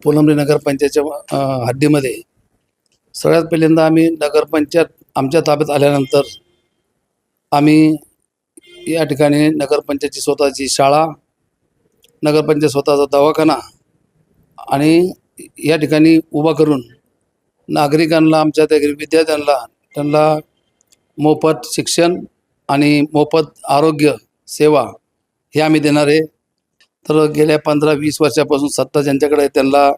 फुलंब्री नगरपंचायतच्या हद्दीमध्ये सगळ्यात पहिल्यांदा आम्ही नगरपंचायत आमच्या ताब्यात आल्यानंतर आम्ही या ठिकाणी नगरपंचायतची स्वतःची शाळा, नगरपंचायत स्वतःचा दवाखाना आणि या ठिकाणी उभा करून नागरिकांना, आमच्या त्या विद्यार्थ्यांना त्यांना मोफत शिक्षण आणि मोफत आरोग्य सेवा हे आम्ही देणार आहे. तर गेल्या 15-20 वर्षापासून सत्ता ज्यांच्याकडे आहे त्यांना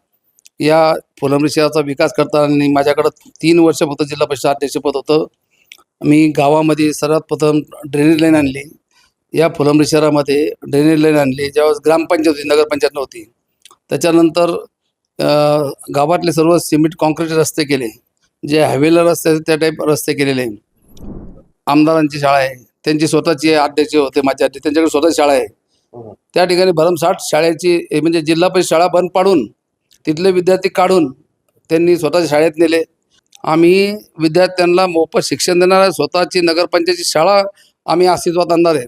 या फुलंब्री शहराचा विकास करताना माझ्याकडं 3 वर्ष फक्त जिल्हा परिषद अध्यक्षपद होतं. मी गावामध्ये सर्वात प्रथम ड्रेनेज लाईन आणली. या फुलंब्री शहरामध्ये ड्रेनेज लाईन आणली ज्यावेळेस ग्रामपंचायत होती, नगरपंचायत नव्हती. त्याच्यानंतर गावातले सर्व सिमेंट कॉन्क्रीट रस्ते केले, जे हायवेला रस्ते त्या टाईप रस्ते केलेले. आमदारांची शाळा आहे, त्यांची स्वतःची अध्यक्ष होते माझे आधी, त्यांच्याकडे स्वतःची शाळा आहे. त्या ठिकाणी भरमसाठ शाळेची म्हणजे जिल्हा परिषद शाळा बंद पाडून तिथले विद्यार्थी काढून त्यांनी स्वतःच्या शाळेत नेले. आम्ही विद्यार्थ्यांना मोफत शिक्षण देणार आहे. स्वतःची नगरपंचायतची शाळा आम्ही अस्तित्वात आणणार आहे.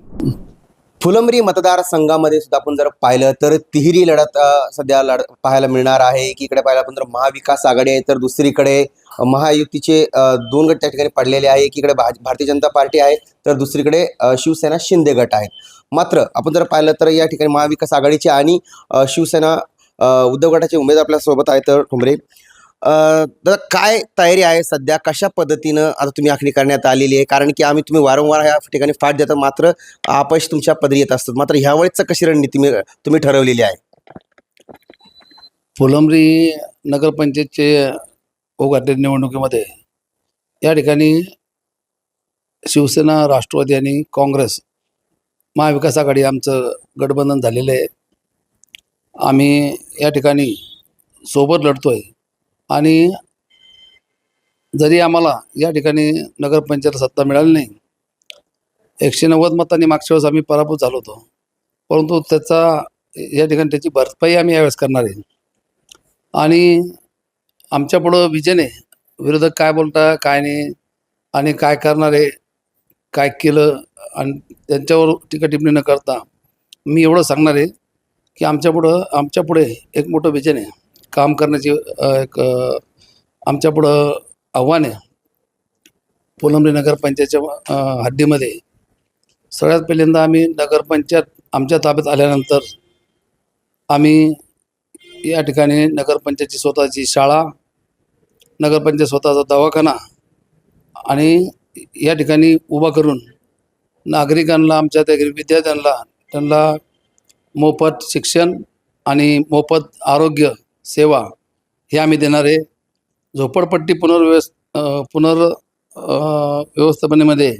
फुलंब्री मतदारसंघामध्ये सुद्धा आपण जर पाहिलं तर तिहेरी लढत सध्या पाहायला मिळणार आहे. एकीकडे पाहायला आपण तर महाविकास आघाडी आहे, तर दुसरीकडे महायुतीचे 2 गट त्या ठिकाणी पडलेले आहे. एकीकडे भारतीय जनता पार्टी आहे, तर दुसरीकडे शिवसेना शिंदे गट आहे. मात्र आपण जर पाहिलं तर या ठिकाणी महाविकास आघाडीचे आणि शिवसेना उद्धव गटाचे उमेदवार आपल्या सोबत आहेत. तर ठोंबरे, तर काय तयारी आहे सध्या, कशा पद्धतीनं आता तुम्ही आखणी करण्यात आलेली आहे? कारण की तुम्ही वारंवार या ठिकाणी फाट देतात, मात्र अपयश तुमच्या पदरी येत असतात. मात्र ह्यावेळेस कशी रणनीती तुम्ही ठरवलेली आहे? फुलंब्री नगरपंचायतचे उद्घाटन निवडणुकीमध्ये या ठिकाणी शिवसेना, राष्ट्रवादी आणि काँग्रेस महाविकास आघाडी आमचं गठबंधन झालेलं आहे. आम्ही या ठिकाणी सोबत लढतोय आणि जरी आम्हाला या ठिकाणी नगरपंचायत सत्ता मिळाली नाही, 190 मतांनी मागच्या वेळेस आम्ही पराभूत झालो होतो, परंतु या ठिकाणी त्याची भरपाई आम्ही यावेळेस करणार आहे. आणि आमच्यापुढं विजन आहे. विरोधक काय बोलता काय नाही आणि काय करणार आहे, काय केलं, आणि त्यांच्यावर टीका टिप्पणी न करता मी एवढं सांगणार आहे की आमच्यापुढे एक मोठं विजन आहे, काम करण्याची एक आमच्यापुढं आव्हान आहे. फुलंब्री नगरपंचायतच्या हद्दीमध्ये सगळ्यात पहिल्यांदा आम्ही नगरपंचायत आमच्या ताब्यात आल्यानंतर आम्ही या ठिकाणी नगरपंचायतची स्वतःची शाळा, नगरपंचायत स्वतःचा दवाखाना आणि या ठिकाणी उभा करून नागरिकांना, आमच्या त्या विद्यार्थ्यांना त्यांना मोफत शिक्षण आणि मोफत आरोग्य सेवा हे आम्ही देणार आहे. झोपडपट्टी व्यवस्थापनेमध्ये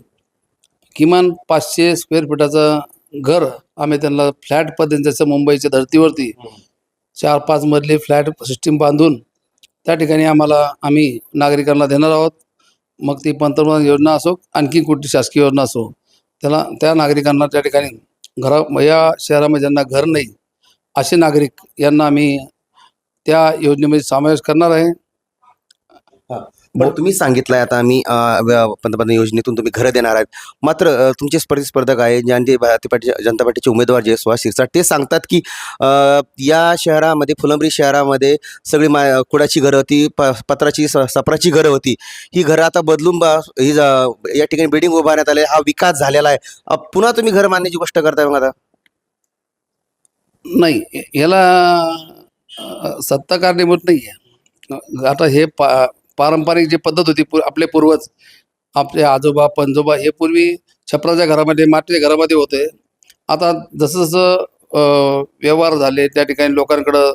किमान 500 स्क्वेअर फुटाचं घर आम्ही त्यांना फ्लॅट पद्धतीनं, जसं मुंबईच्या धर्तीवरती 4-5 मजली फ्लॅट सिस्टीम बांधून त्या ठिकाणी आम्ही नागरिकांना देणार आहोत. मग ती पंतप्रधान योजना असो, आणखी कुठली शासकीय योजना असो, त्या नागरिकांना त्या ठिकाणी या शहरामध्ये ज्यांना घर नाही असे नागरिक यांना आम्ही त्या योजनेमध्ये समावेश करणार आहे. बरं, तुम्ही सांगितलं आता आम्ही पंतप्रधान योजनेतून तुम्ही घरं देणार आहेत. मात्र तुमचे स्पर्धक आहे ज्यांचे भारतीय जनता पार्टीचे उमेदवार जे सुहास शिरसाट, ते सांगतात की या शहरामध्ये, फुलंब्री शहरामध्ये सगळी कुडाची घरं होती, पत्राची सपराची घरं होती. ही घरं आता बदलून या ठिकाणी बिल्डिंग उभारण्यात आले, हा विकास झालेला आहे. पुन्हा तुम्ही घर बांधण्याची गोष्ट करताय मग आता? नाही, याला सत्ता कारणीभूत नाही आहे. आता हे पारंपरिक जी पद्धत होती, आपले पूर्वज, आपले आजोबा पणजोबा हे पूर्वी छपराच्या घरामध्ये, मातीच्या घरामध्ये होते. आता जसं जसं व्यवहार झाले, त्या ठिकाणी लोकांकडं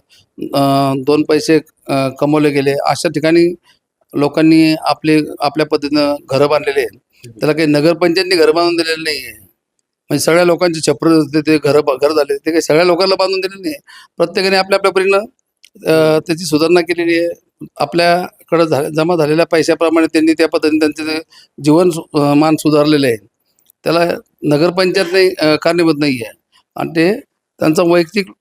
2 पैसे कमवले गेले, अशा ठिकाणी लोकांनी आपल्या पद्धतीनं घरं बांधलेले आहेत. त्याला काही नगरपंचायतनी घरं बांधून दिलेलं नाही आहे. म्हणजे सगळ्या लोकांचे छप्पर होते, ते घर झाले, ते काही सगळ्या लोकांना बांधून दिलेलं नाही. प्रत्येकाने आपल्या परीनं त्याची सुधारणा केलेली आहे. आपल्याकडं जमा झालेल्या पैशाप्रमाणे त्यांनी त्या पद्धतीने त्यांचे जीवनमान सुधारलेलं आहे. त्याला नगरपंचायत नाही कारणीभूत नाही आहे. आणि ते त्यांचा वैयक्तिक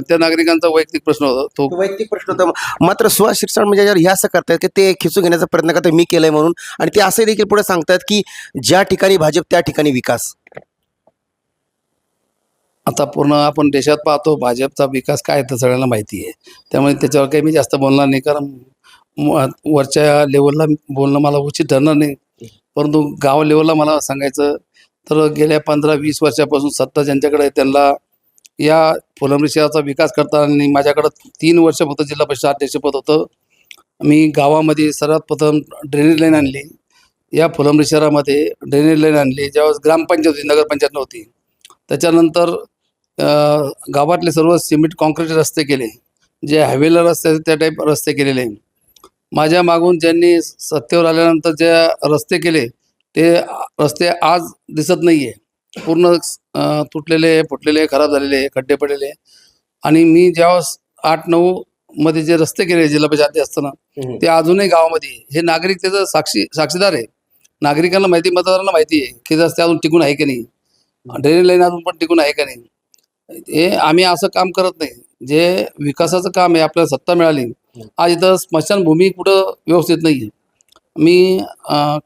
त्या नागरिकांचा वैयक्तिक प्रश्न होता, तो वैयक्तिक प्रश्न होता. मात्र सुहास शिरसाट म्हणजे हे असं करतात की ते खिचून घेण्याचा प्रयत्न करतात, मी केलंय म्हणून. आणि ते असं देखील पुढे सांगतात की ज्या ठिकाणी भाजप त्या ठिकाणी विकास. आता पूर्ण आपण देशात पाहतो भाजपचा विकास काय आहे तर सगळ्यांना माहिती आहे. त्यामुळे त्याच्यावर काही मी जास्त बोलणार नाही, कारण वरच्या लेवलला बोलणं मला उचित ठरणार नाही. परंतु गाव लेवलला मला सांगायचं तर गेल्या 15-20 वर्षापासून सत्ता ज्यांच्याकडे आहे त्यांना या फुलंब्री शहराचा विकास करताना माझ्याकडं 3 वर्ष फक्त जिल्हा परिषद अध्यक्षपद होतं. मी गावामध्ये सर्वात प्रथम ड्रेनेज लाईन आणली. या फुलंब्री शहरामध्ये ड्रेनेज लाईन आणली ज्यावेळेस ग्रामपंचायत होती, नगरपंचायत नव्हती. त्याच्यानंतर गावातले सर्व सिमेंट कॉन्क्रीट रस्ते केले, जे हायवेला रस्ते आहेत त्या टाईप रस्ते केलेले. माझ्या मागून ज्यांनी सत्तेवर आल्यानंतर जे रस्ते केले ते रस्ते आज दिसत नाही आहे. पूर्ण तुटलेले, फुटलेले, खराब झालेले, खड्डे पडलेले. आणि मी ज्यावेळेस 8-9 मध्ये जे रस्ते केले जिल्हा परिषद अध्यक्ष असताना ते अजूनही गावामध्ये आहे. हे नागरिक त्याचं साक्षीदार आहे. नागरिकांना माहिती, मतदारांना माहिती आहे की रस्ते अजून टिकून आहे की नाही, ड्रेनेज लाईन अजून पण टिकून आहे का नाही. हे आम्ही असं काम करत नाही. जे विकासाचं काम आहे, आपल्याला सत्ता मिळाली, आज इथं स्मशानभूमी कुठं व्यवस्थित नाही आहे. मी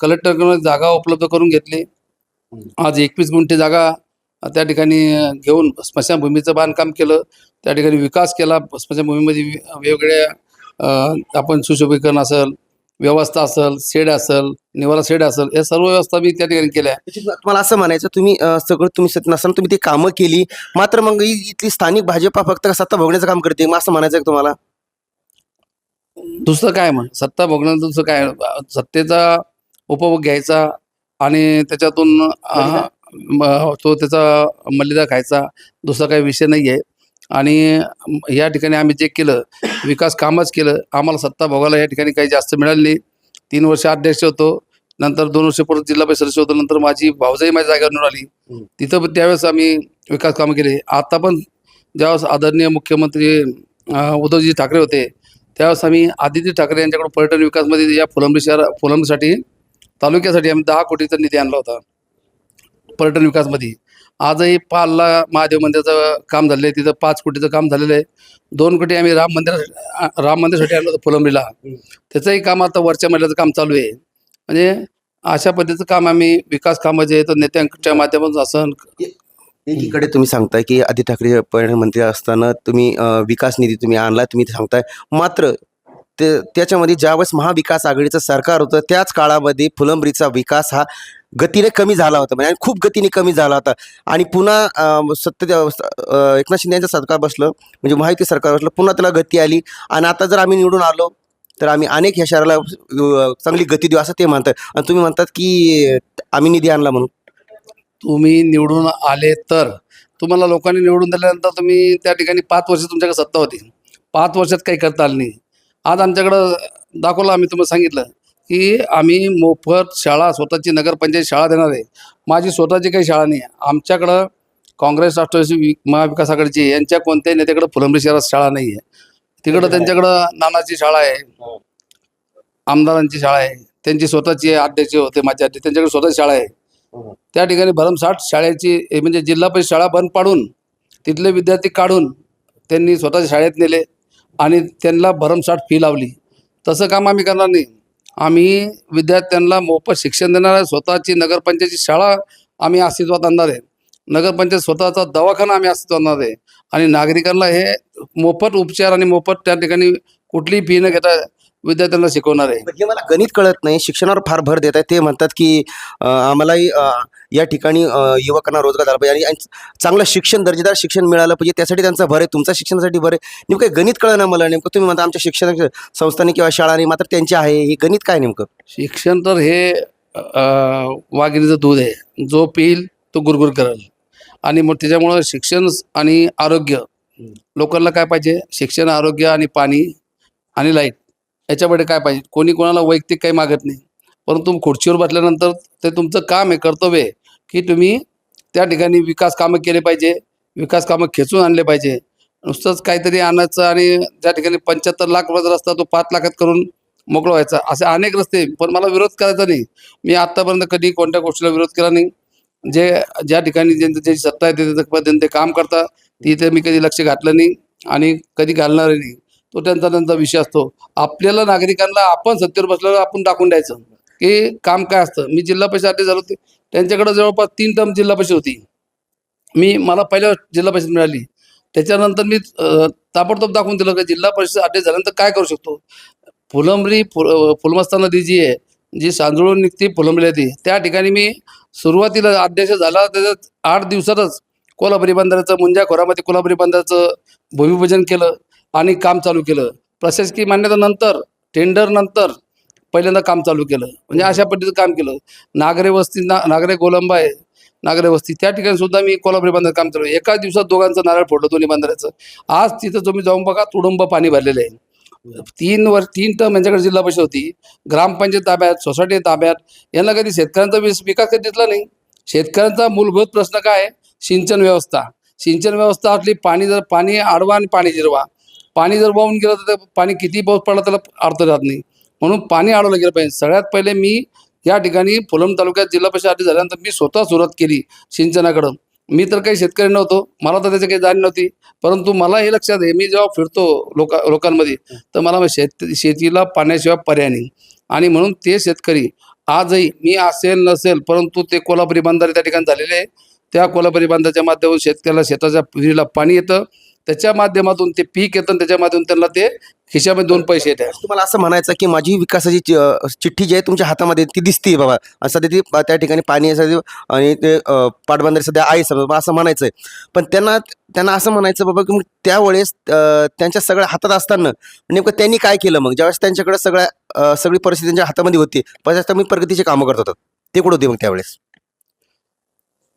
कलेक्टरकडून जागा उपलब्ध करून घेतली. आज 21 गुंठे जागा त्या ठिकाणी घेऊन स्मशानभूमीचं बांधकाम केलं. त्या ठिकाणी विकास केला. स्मशानभूमीमध्ये वेगवेगळ्या आपण सुशोभीकरण असेल, व्यवस्था असेल, शेड असेल, निवारा शेड असेल, या सर्व व्यवस्था मी त्या ठिकाणी केल्या. तुम्हाला असं म्हणायचं, तुम्ही सगळं तुम्ही नसताना तुम्ही ती कामं केली, मात्र मग इथली स्थानिक भाजपा फक्त सत्ता भोगण्याचं काम करते, मग असं म्हणायचं का तुम्हाला? दुसरं काय मग सत्ता भोगण्याचं दुसरं काय, सत्तेचा उपभोग घ्यायचा आणि त्याच्यातून तो त्याचा मलिदा खायचा, दुसरा काही विषय नाही आहे. आणि या ठिकाणी आम्ही जे केलं विकास कामच केलं. आम्हाला सत्ता भोगायला या ठिकाणी काही जास्त मिळाली नाही. 3 वर्ष अध्यक्ष होतो, नंतर 2 वर्ष परत जिल्हा परिषद सदस्य होतो. नंतर माझी भावजाई माझ्या जागेवर निवडून आली, तिथं पण त्यावेळेस आम्ही विकास कामं केले. आता पण ज्यावेळेस आदरणीय मुख्यमंत्री उद्धवजी ठाकरे होते त्यावेळेस आम्ही आदित्य ठाकरे यांच्याकडून पर्यटन विकासमध्ये या फुलंब्रीसाठी तालुक्यासाठी आम्ही 10 कोटीचा निधी आणला होता पर्यटन विकासमध्ये. आजही पालला महादेव मंदिराचं काम झालेलं आहे, तिथं 5 कोटीचं काम झालेलं आहे. 2 कोटी आम्ही राम मंदिरासाठी आणलं होतं फुलंब्रीला, त्याचंही काम आता वरच्या मजल्याचं काम चालू आहे. म्हणजे अशा पद्धतीचं काम आम्ही विकास कामं जे आहेत नेत्यांच्या माध्यमातून असं. एकीकडे तुम्ही सांगताय की आदित्य ठाकरे पर्यटन मंत्री असताना तुम्ही विकास निधी तुम्ही आणला, तुम्ही ते सांगताय, मात्र त्याच्यामध्ये ज्यावेळेस महाविकास आघाडीचं सरकार होतं त्याच काळामध्ये फुलंब्रीचा विकास हा गतीने कमी झाला होता, म्हणजे खूप गतीने कमी झाला होता. आणि पुन्हा एकनाथ शिंदे यांचं सरकार बसलं, म्हणजे महायुती सरकार बसलं, पुन्हा त्याला गती आली. आणि आता जर आम्ही निवडून आलो तर आम्ही अनेक ह्या शहराला चांगली गती देऊ असं ते म्हणतात, आणि तुम्ही म्हणतात की आम्ही निधी आणला म्हणून. तुम्ही निवडून आले तर तुम्हाला लोकांनी निवडून दिल्यानंतर तुम्ही त्या ठिकाणी 5 वर्ष तुमच्याकडे सत्ता होती, 5 वर्षात काही करता आलं नाही. आज आमच्याकडं दाखवलं, आम्ही तुम्हाला सांगितलं की आम्ही मोफत शाळा, स्वतःची नगरपंचायत शाळा देणार आहे. माझी स्वतःची काही शाळा नाही. आमच्याकडं काँग्रेस, राष्ट्रवादी, महाविकास आघाडीची यांच्या कोणत्याही नेत्याकडं फुलंब्री शहरात शाळा नाही आहे. तिकडं त्यांच्याकडं नानाची शाळा आहे, आमदारांची शाळा आहे, त्यांची स्वतःची अध्यक्ष होते माझे अध्यक्ष, त्यांच्याकडे स्वतःची शाळा आहे. त्या ठिकाणी भरमसाठ शाळेची म्हणजे जिल्हा परिषद शाळा बंद पाडून तिथले विद्यार्थी काढून त्यांनी स्वतःच्या शाळेत नेले आणि त्यांना भरमसाठ फी लावली. तसं काम आम्ही करणार नाही. आम्ही विद्यार्थ्यांना मोफत शिक्षण देणार आहे. स्वतःची नगरपंचायतची शाळा आम्ही अस्तित्वात आणणार आहे. नगरपंचायत स्वतःचा दवाखाना आम्ही अस्तित्वात आणणार आहे. आणि नागरिकांना हे मोफत उपचार आणि मोफत त्या ठिकाणी कुठलीही फी न घेता विद्यार्थ्यांना शिकवणार आहे. हे मला गणित कळत नाही, शिक्षणावर फार भर देत आहे. ते म्हणतात की आम्हालाही या ठिकाणी युवकांना रोजगार झाला पाहिजे आणि चांगलं शिक्षण, दर्जेदार शिक्षण मिळालं पाहिजे, त्यासाठी त्यांचा भर आहे. तुमचा शिक्षणासाठी भर आहे. नेमकं गणित कळलं ना मला. नेमकं तुम्ही म्हणता आमच्या शिक्षण संस्थांनी किंवा शाळांनी, मात्र त्यांचे आहे. हे गणित काय नेमकं? शिक्षण तर हे वाघिणीचं दूध आहे, जो पिईल तो गुरगुर करेल. आणि मग त्याच्यामुळं शिक्षण आणि आरोग्य, लोकांना काय पाहिजे? शिक्षण, आरोग्य आणि पाणी आणि लाईट, याच्यामध्ये काय पाहिजे? कोणी कोणाला वैयक्तिक काही मागत नाही. परंतु खुर्चीवर बसल्यानंतर ते तुमचं काम आहे, कर्तव्य आहे की तुम्ही त्या ठिकाणी विकास कामं केले पाहिजे, विकास कामं खेचून आणले पाहिजे. नुसतंच काहीतरी आणायचं आणि त्या ठिकाणी 75 लाख रस्ता तो 5 लाखात करून मोकळं व्हायचा, असे अनेक रस्ते. पण मला विरोध करायचा नाही. मी आत्तापर्यंत कधी कोणत्या गोष्टीला विरोध केला नाही. ज्या ठिकाणी ज्याची सत्ता आहे त्याच्या पद्धतीने ते काम करतात, तिथे मी कधी लक्ष घातलं नाही आणि कधी घालणार नाही. तो त्यांचा विषय असतो. आपल्याला नागरिकांना आपण सत्तेवर बसल्यावर आपण दाखवून द्यायचं की काम काय असतं. मी जिल्हा परिषद अध्यक्ष झालो, त्यांच्याकडे जवळपास 3 टर्म जिल्हा परिषद होती. मला पहिल्या जिल्हा परिषद मिळाली. त्याच्यानंतर मी ताबडतोब दाखवून दिलं की जिल्हा परिषद अध्यक्ष झाल्यानंतर काय करू शकतो. फुलमस्ता नदी जी आहे, जी सांजळून निघते फुलंब्रीला ती, त्या ठिकाणी मी सुरुवातीला अध्यक्ष झाला त्याच्यात 8 दिवसातच कोल्हापुरी बंदराचं, मुंजा खोऱ्यामध्ये कोल्हापुरी बंदराचं भूमिपूजन केलं आणि काम चालू केलं. प्रशासकीय मान्यतेनंतर, टेंडरनंतर पहिल्यांदा काम चालू केलं. म्हणजे अशा पद्धतीचं काम केलं. नागरे वस्ती, नागरे गोलंबा आहे, नागरे वस्ती, त्या ठिकाणी सुद्धा मी कोल्हापुरी बंदर काम चालू. एका दिवसात दोघांचं नारळ फोडलं, दोन्ही बंदराचं. आज तिथं तुम्ही जाऊन बघा, तुडुंब पाणी भरलेलं आहे. 3 टर्म यांच्याकडे जिल्हा परिषद होती, ग्रामपंचायत ताब्यात, सोसायटी ताब्यात. यांना कधी शेतकऱ्यांचा विकास कधी दिसला नाही. शेतकऱ्यांचा मूलभूत प्रश्न काय आहे? सिंचन व्यवस्था. सिंचन व्यवस्था असली, पाणी अडवा आणि पाणी जिरवा. पाणी जर वाहून गेलं तर पाणी किती पाऊस पडला त्याला अर्थ राहत नाही. म्हणून पाणी अडवलं गेलं पाहिजे. सगळ्यात पहिले मी या ठिकाणी फुलंब्री तालुक्यात जिल्हा परिषद अध्यक्ष झाल्यानंतर मी स्वतः सुरुवात केली सिंचनाकडं. मी तर काही शेतकरी नव्हतो, मला तर त्याची काही जाण नव्हती. परंतु मला हे लक्षात आहे, मी जेव्हा फिरतो लोकांमध्ये, तर मला शेतीला पाण्याशिवाय पर्याय नाही. आणि म्हणून ते शेतकरी आजही, मी असेल नसेल, परंतु ते कोल्हापुरी बंधारे त्या ठिकाणी झालेले आहे. त्या कोल्हापुरी बंधाच्या माध्यमातून शेतकऱ्याला शेताच्या विहिरीला पाणी येतं, त्याच्या माध्यमातून ते पीक येतं आणि त्याच्या माध्यमातून त्यांना ते खिशामध्ये 2 पैसे येतात. तुम्हाला असं म्हणायचं की माझी विकासाची चिठ्ठी जी आहे तुमच्या हातामध्ये ती दिसते बाबा, आणि सध्या ती त्या ठिकाणी पाणी आहे सध्या, आणि ते पाटबंधारे सध्या आहे समजा, असं म्हणायचं आहे. पण त्यांना असं म्हणायचं बाबा की मग त्यावेळेस त्यांच्या सगळ्या हातात असताना नेमकं त्यांनी काय केलं मग, ज्यावेळेस त्यांच्याकडे सगळी परिस्थिती त्यांच्या हातामध्ये होती, पण मी प्रगतीचे कामं करत होतात, ते कुठं होते मग त्यावेळेस?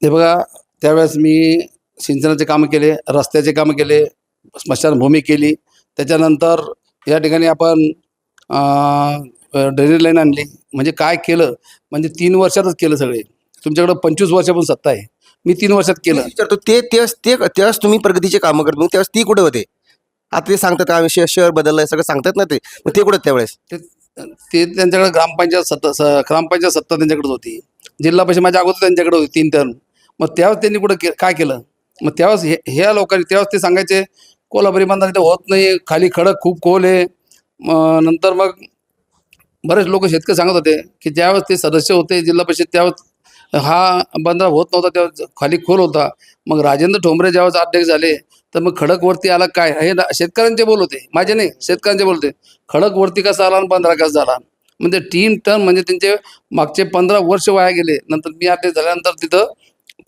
हे बघा, त्यावेळेस मी सिंचनाचे कामं केले, रस्त्याचे कामं केले, स्मशानभूमी केली. त्याच्यानंतर या ठिकाणी आपण ड्रेनेज लाईन आणली. म्हणजे काय केलं, म्हणजे 3 वर्षातच केलं सगळे. तुमच्याकडं 25 वर्षापासून सत्ता आहे, मी 3 वर्षात केलं. विचारतो तेव्हाच तुम्ही प्रगतीचे कामं करतो, मग त्यावेळेस ती कुठे होते? आता ते सांगतात आम्ही शहर बदललंय सगळं सांगतात ना, ते मग ते कुठे त्यावेळेस? ते त्यांच्याकडे ग्रामपंचायत सत्ता त्यांच्याकडेच होती. जिल्हा परिषद माझ्या अगोदर त्यांच्याकडे होती 3 टर्म. मग त्यावेळेस त्यांनी काय केलं? मग त्यावेळेस ह्या लोकांनी त्यावेळेस ते सांगायचे कोल्हापुरी बंधारे इथं होत नाही, खाली खडक खूप खोल आहे. नंतर मग बरेच लोक शेतकरी सांगत होते की ज्यावेळेस ते सदस्य होते जिल्हा परिषद, त्यावेळेस हा बंधारा होत नव्हता, त्यावेळेस खाली खोल होता. मग राजेंद्र ठोंबरे ज्यावेळेस अध्यक्ष झाले, तर मग खडक वरती आला काय, हे शेतकऱ्यांचे बोल होते, माझे नाही, शेतकऱ्यांचे बोल होते. खडक वरती कसा आला आणि बंधारा कसा झाला. म्हणजे 3 टर्म, म्हणजे त्यांचे मागचे 15 वर्ष वाया गेले. नंतर मी अध्यक्ष झाल्यानंतर तिथं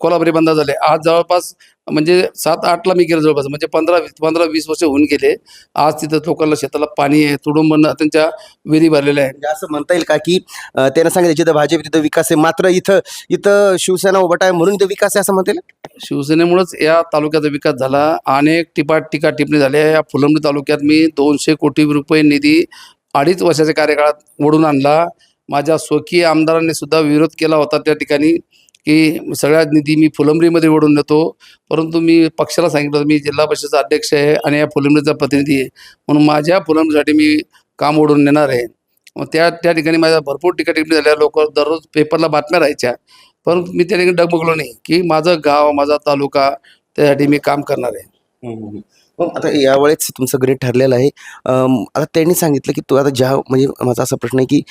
कोल्हापुरी बंधारे झाले. आज जवळपास म्हणजे 7-8ला मी केलं जवळपास, म्हणजे 15-20 वर्ष होऊन गेले. आज तिथं लोकांना शेताला पाणी आहे, तुडुंब त्यांच्या विहिरी भरलेल्या आहे. म्हणजे असं म्हणता येईल का की त्यांना सांगितलं जिथं भाजप तिथं विकास आहे, मात्र इथं शिवसेना उभट आहे म्हणून इथं विकास आहे असं म्हणता येईल? शिवसेनेमुळेच या तालुक्याचा विकास झाला. अनेक टीका टिप्पणी झाल्या. या फुलंब्री तालुक्यात मी 200 कोटी रुपये निधी 2.5 वर्षाच्या कार्यकाळात ओढून आणला. माझ्या स्वकीय आमदारांनी सुद्धा विरोध केला होता त्या ठिकाणी की सगळ्यात निधी मी फुलंब्रीमध्ये ओढून नेतो. परंतु मी पक्षाला सांगितलं होतं, मी जिल्हा परिषदेचा अध्यक्ष आहे आणि या फुलंब्रीचा प्रतिनिधी आहे, म्हणून माझ्या फुलंब्रीसाठी मी काम ओढून नेणार आहे. मग त्या ठिकाणी माझ्या भरपूर टीका टिप्पणी झाल्या. लोक दररोज पेपरला बातम्या राहायच्या, परंतु मी त्या ठिकाणी डगमगलो नाही की माझं गाव, माझा तालुका, त्यासाठी मी काम करणार आहे. मग आता यावेळेस तुमचं गणित ठरलेलं आहे. आता त्यांनी सांगितलं की तू आता म्हणजे माझा असा प्रश्न आहे की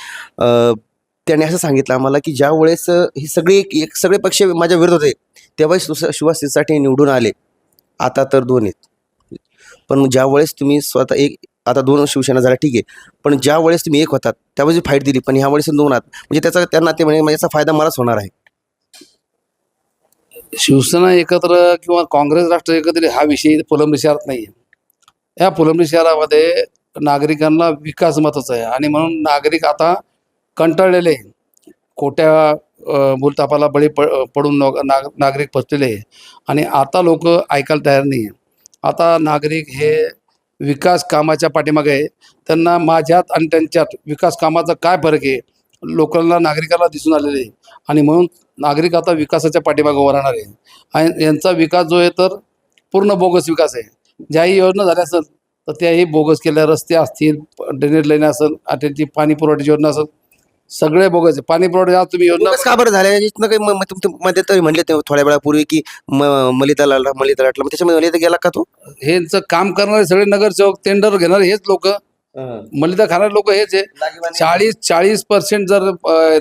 त्यांनी असं सांगितलं आम्हाला की ज्या वेळेस ही सगळे पक्ष माझ्या विरोधात होते, त्यावेळेस सुवासिसाठी निवडून आले. आता तर 2 आहेत. पण ज्या वेळेस तुम्ही स्वतः आता 2 शिवसेना झाल्या ठीक आहे, पण ज्या वेळेस तुम्ही एक होतात त्यावेळेस फाईट दिली, पण ह्या वेळेस 2 आहात, म्हणजे त्यांना ते म्हणजे याचा फायदा मलाच होणार आहे. शिवसेना एकत्र किंवा काँग्रेस राष्ट्र एकत्र हा विषय फुलंब्री शहरात नाही आहे. या फुलंब्री शहरामध्ये नागरिकांना विकास महत्त्वाचा आहे आणि म्हणून नागरिक आता कंटाळलेले, खोट्या भूलथापाला बळी पडून नागरिक फसलेले आहे आणि आता लोक ऐकायला तयार नाही आहे. आता नागरिक हे विकास कामाच्या पाठीमागे आहे. त्यांना माझ्यात आणि त्यांच्यात विकास कामाचा काय फरक आहे लोकांना, नागरिकाला दिसून आलेले आहे आणि म्हणून नागरिक आता विकासाच्या पाठीमागे उभं राहणार आहे. आणि यांचा विकास जो आहे तर पूर्ण बोगस विकास आहे. ज्याही योजना झाल्या असेल तर त्याही बोगस केल्या. रस्ते असतील, ड्रेनेज लाईन असेल, त्यांची पाणी पुरवठ्याची योजना असेल, सगळे बोगस आहे. पाणी पुरवठ्याची तुम्ही योजना बोगस का बरं झाल्या याच्यातनं काही मध्ये तरी म्हणले ते थोड्या वेळापूर्वी की मलिता लाटला, मग त्याच्यामध्ये मलिता गेला का तो? हेच काम करणारे सगळे नगरसेवक, टेंडर घेणारे हेच लोक, मलिदा खाणारे लोक हेच आहे. 40% जर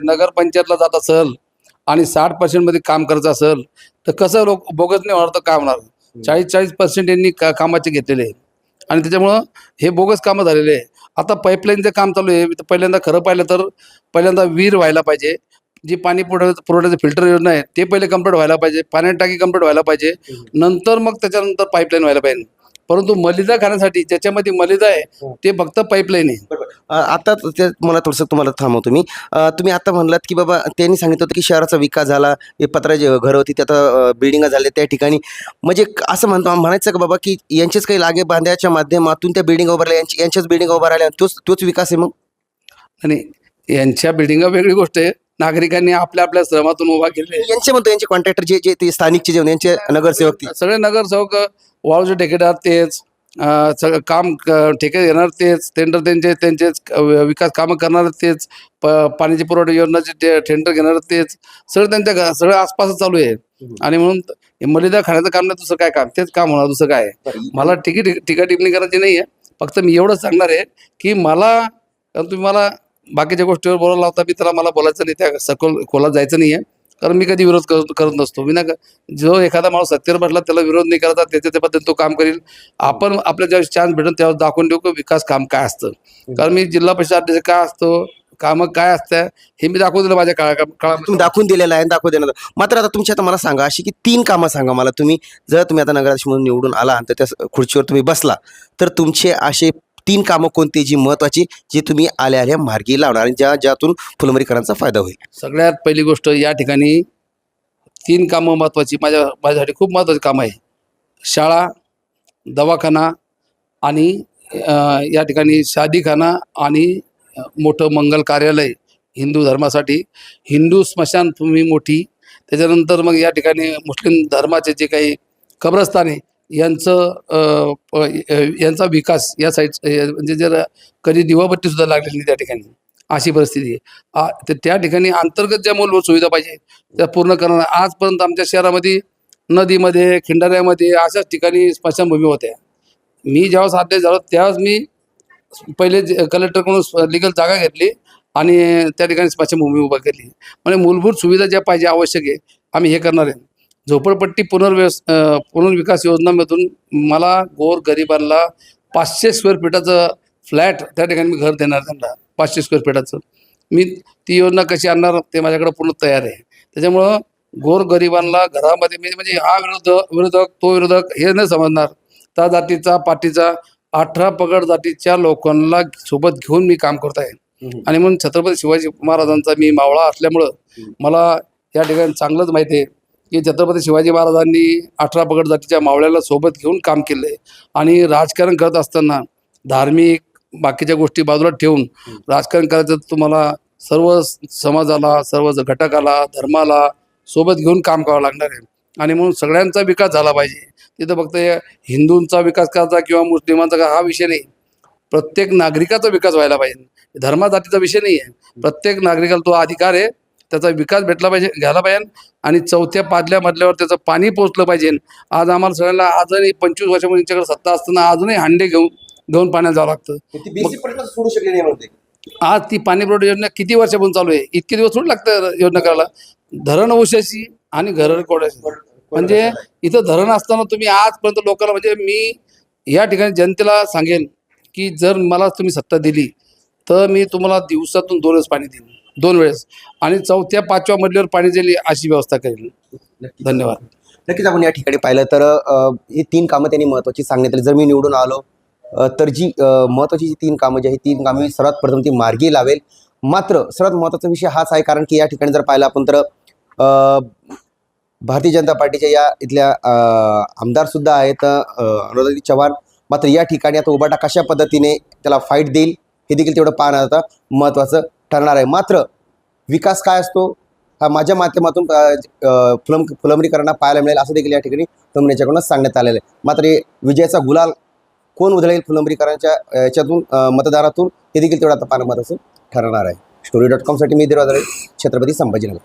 नगरपंचायतला जात असेल आणि 60% काम करायचं असेल तर कसं लोक बोगस नाही होणार तर काय होणार. 40% यांनी कामाचे घेतलेले आहे आणि त्याच्यामुळं हे बोगस कामं झालेले आहे. आता पाईपलाईनचं काम चालू आहे. तर पहिल्यांदा खरं पाहिलं तर पहिल्यांदा विहीर व्हायला पाहिजे. जी पाणी पुरवठ्याचं फिल्टर योजना आहे ते पहिले कंप्लीट व्हायला पाहिजे. पाण्याची टाकी कंप्लीट व्हायला पाहिजे. नंतर मग त्याच्यानंतर पाईपलाईन व्हायला पाहिजे. परंतु मलिदा खाण्यासाठी ज्याच्यामध्ये मलिदा आहे ते फक्त पाईपलाईन आहे. आता ते मला थोडंसं तुम्हाला थांबवतो मी. तुम्ही आता म्हणलात की बाबा त्यांनी सांगितलं होतं की शहराचा विकास झाला, हे पत्राची घरं होती ते आता बिल्डिंगा झाल्या त्या ठिकाणी. म्हणजे असं म्हणायचं का बाबा की यांचेच काही लागे बांध्याच्या माध्यमातून त्या बिल्डिंग उभारल्या, यांच्याच बिल्डिंग उभारल्या, तोच विकास आहे मग? आणि यांच्या बिल्डिंगा वेगळी गोष्ट आहे. नागरिकांनी आपल्या आपल्या श्रमातून उभा केले. यांचे म्हणतो यांचे कॉन्ट्रॅक्टर जे ते स्थानिकचे जे यांचे नगरसेवक ते सगळे नगरसेवक वाळूचे ठेकेदार तेच, सगळं काम ठेके घेणार तेच, टेंडर त्यांचेच, विकास कामं करणार तेच, पाण्याची पुरवठा योजनाचे टेंडर घेणार तेच, सगळं त्यांच्या सगळं आसपासच चालू आहे. आणि म्हणून हे मलिदा खाण्याचं काम नाही, दुसरं काय काम, तेच काम होणार, दुसरं काय आहे. मला टीका टिप्पणी करायची नाही आहे. फक्त मी एवढंच सांगणार आहे की कारण तुम्ही मला बाकीच्या गोष्टीवर बोलायला लावता, मी त्याला मला बोलायचं नाही, त्या सखोल खोलात जायचं नाही आहे. कारण मी कधी विरोध करत नसतो. जो एखादा माणूस सत्तेवर बसला त्याला विरोध नाही करायचा, त्याच्या पद्धतीने तो काम करील. आपण आपल्या ज्यावेळेस चान्स भेटेल त्यावेळेस दाखवून देऊ की विकास काम काय असतं. कारण मी जिल्हा परिषद अध्यक्ष काय असतो, कामं काय असतं हे मी दाखवून दिलं माझ्या काळात. तुम्ही दाखवून दिलेलं आहे, दाखवून देणार. मात्र आता तुमची आता मला सांगा अशी की 3 कामं सांगा मला तुम्ही. जर तुम्ही आता नगराध्यक्ष म्हणून निवडून आला आणि त्या खुर्चीवर तुम्ही बसला तर तुमचे असे 3 कामं कोणती जी महत्वाची, जी तुम्ही आल्या मार्गी लावणार आणि ज्यातून फुलंब्रीकरांचा फायदा होईल? सगळ्यात पहिली गोष्ट, या ठिकाणी 3 कामं महत्वाची, माझ्यासाठी खूप महत्वाची कामं आहे. शाळा, दवाखाना आणि या ठिकाणी शादीखाना आणि मोठं मंगल कार्यालय हिंदू धर्मासाठी, हिंदू स्मशानभूमी मोठी. त्याच्यानंतर मग या ठिकाणी मुस्लिम धर्माचे जे काही कब्रस्तान आहे यांचा विकास या साईड, म्हणजे जर कधी दिवाबत्ती सुद्धा लागलेली नाही त्या ठिकाणी, अशी परिस्थिती आहे. तर त्या ठिकाणी अंतर्गत ज्या मूलभूत सुविधा पाहिजे त्या पूर्ण करणार. आजपर्यंत आमच्या शहरामध्ये नदीमध्ये, खिंडाऱ्यामध्ये अशाच ठिकाणी स्मशानभूमी होत्या. मी ज्यावेळेस अध्यक्ष झालो त्यावेळेस मी पहिले कलेक्टरकडून लिगल जागा घेतली आणि त्या ठिकाणी स्मशानभूमी उभा केली. म्हणजे मूलभूत सुविधा ज्या पाहिजे आवश्यक आहे आम्ही हे करणार आहे. झोपडपट्टी पुनर्विकास योजनामधून मला गोरगरिबांना 500 स्क्वेअर फीटाचं फ्लॅट त्या ठिकाणी मी घर देणार त्यांना, 500 स्क्वेअर फीटाचं. मी ती योजना कशी आणणार ते माझ्याकडे पूर्ण तयार आहे. त्याच्यामुळं गोरगरिबांना घरामध्ये म्हणजे हा विरोधक तो विरोधक हे नाही समजणार. त्या जातीचा पार्टीचा 18 पगड जातीच्या लोकांना सोबत घेऊन मी काम करत आहे. आणि म्हणून छत्रपती शिवाजी महाराजांचा मी मावळा असल्यामुळं मला या ठिकाणी चांगलंच माहिती आहे की छत्रपती शिवाजी महाराजांनी 18 पगड जातीच्या मावळ्याला सोबत घेऊन काम केलं आहे. आणि राजकारण करत असताना धार्मिक बाकीच्या गोष्टी बाजूला ठेवून राजकारण करायचं तुम्हाला सर्व समाजाला, सर्व घटकाला, धर्माला सोबत घेऊन काम करावं लागणार आहे. आणि म्हणून सगळ्यांचा विकास झाला पाहिजे. तिथं फक्त हिंदूंचा विकास करायचा किंवा मुस्लिमांचा हा विषय नाही, प्रत्येक नागरिकाचा विकास व्हायला पाहिजे. धर्मा जातीचा विषय नाही आहे. प्रत्येक नागरिकाला तो अधिकार आहे, त्याचा विकास भेटला पाहिजे, घ्यायला पाहिजे. आणि 4थ्या 5व्या मजल्यावर त्याचं पाणी पोहोचलं पाहिजे. आज आम्हाला सगळ्यांना आजही 25 वर्षापूर्वी त्यांच्याकडे सत्ता असताना अजूनही हांडे घेऊन पाण्यात जावं लागतं. सोडू शकले नाही म्हणते. आज ती पाणी पुरवठा योजना किती वर्षापासून चालू आहे, इतके दिवस थोडी लागतं योजना करायला. धरण उशाशी आणि घर कोडाशी, म्हणजे इथं धरण असताना तुम्ही आजपर्यंत लोकांना, म्हणजे मी या ठिकाणी जनतेला सांगेन की जर मला तुम्ही सत्ता दिली तर मी तुम्हाला दिवसातून 2 वेळेस पाणी देईन, 2 वेळेस, आणि 4थ्या 5व्या मजल्यावर पाणी दिली अशी व्यवस्था करेल. धन्यवाद. नक्कीच आपण या ठिकाणी पाहिलं तर ही 3 कामं त्यांनी महत्त्वाची सांगितली. जर मी निवडून आलो तर जी महत्त्वाची जी 3 कामं जी आहेत 3 कामं मी सर्वात प्रथम ती मार्गी लावेल. मात्र सर्वात महत्त्वाचा विषय हाच आहे, कारण की या ठिकाणी जर पाहिलं आपण तर भारतीय जनता पार्टीच्या या इथल्या आमदारसुद्धा आहेत अनुराधाताई चव्हाण. मात्र या ठिकाणी आता उबाटा कशा पद्धतीने त्याला फाईट देईल हे देखील तेवढं पाहणं आता महत्त्वाचं ठरणार आहे. मात्र विकास काय असतो हा माझ्या माध्यमातून फुलंब्रीकरांना पाहायला मिळेल असं देखील या ठिकाणी तमनेच्याकडून सांगण्यात आलेलं आहे. मात्र विजयाचा गुलाल कोण उधळेल फुलंब्रीकरांच्या याच्यातून मतदारातून हे देखील तेवढं आता पाहणं महत्त्वाचं ठरणार आहे. story.com साठी मी देवराज, छत्रपती संभाजीनगर.